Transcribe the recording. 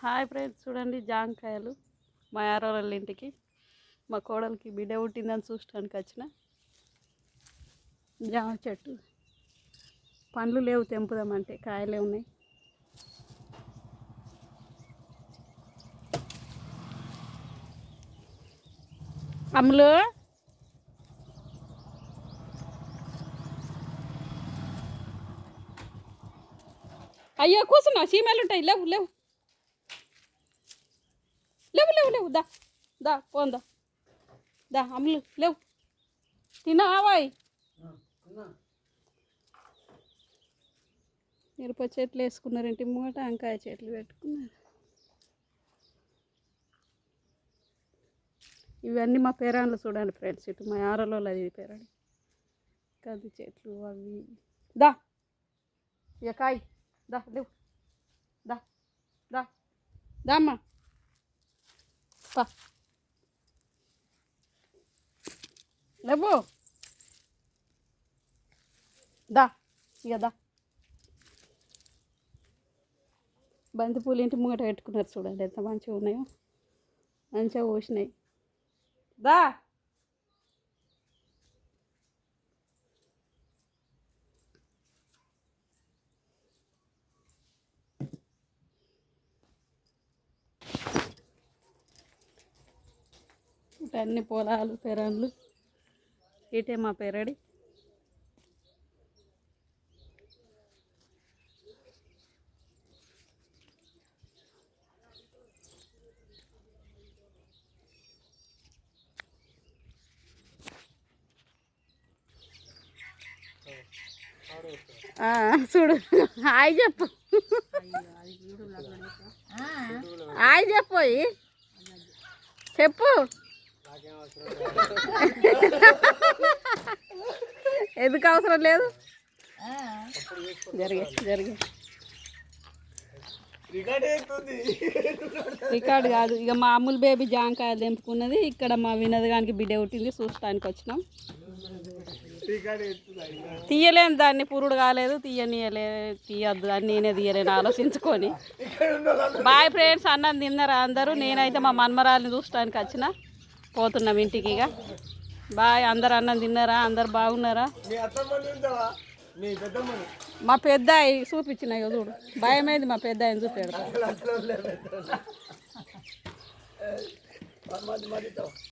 Hi friends, చూడండి జాంకాయలు మా యారోళ్ళ ఇంటికి మా కోడలికి బిడ్డ పుట్టిందని చూడటానికి వచ్చిన. జామ చెట్టు పండ్లు లేవు, తెంపుదామంటే కాయలే ఉన్నాయి. అమ్ములు అయ్యో కూర్చున్నా, చీమలు ఉంటాయి. లేవు లేవు లేవు లేవు లేవు దా దా పోందా దా అమ్ములు లేవు. తిన్నావాయ్? మిరప చెట్లు వేసుకున్నారు ఇంటి ముంగట, వంకాయ చెట్లు పెట్టుకున్నారు. ఇవన్నీ మా పేరాన్లు చూడండి ఫ్రెండ్స్. ఇటు మా ఆరలో అది పేరాడు కంది చెట్లు అవి. దా ఇక కాయ్ దా లేవు దా దా దామ్మా పా లేవు దా ఇక దా. బంతిపూలు ఇంటి ముంగట పెట్టుకున్నారు చూడండి, ఎంత మంచిగా ఉన్నాయో, మంచిగా పోసినాయి. దా అన్ని పొలాలు పెరళ్ళు. ఇటే మా పెరడి. చూడు హాయ్ చెప్పు, హాయ్ చెప్పోయి చెప్పు. ఎందుకు అవసరం లేదు, జరిగే జరిగే రికార్డు కాదు. ఇక మా అమ్ముల్ బేబీ జాంకాయలు తెంపుకున్నది. ఇక్కడ మా వినోదగానికి బిడ్డ పుట్టింది, చూడటానికి వచ్చినాం. తీయలేను దాన్ని, పురుడు కాలేదు, తీయొద్దు అని నేనే తీయలేను ఆలోచించుకొని. బాయ్ ఫ్రెండ్స్, అన్నం తిన్నారా అందరూ? నేనైతే మా మన్మరాల్ని చూడటానికి వచ్చిన, పోతున్నాం ఇంటికి. ఇక బాయ్. అందరు అన్నం తిన్నారా? అందరు బాగున్నారా? మా పెద్ద చూపించిన చూడు, భయమైంది మా పెద్ద ఆయన చూపెడతా.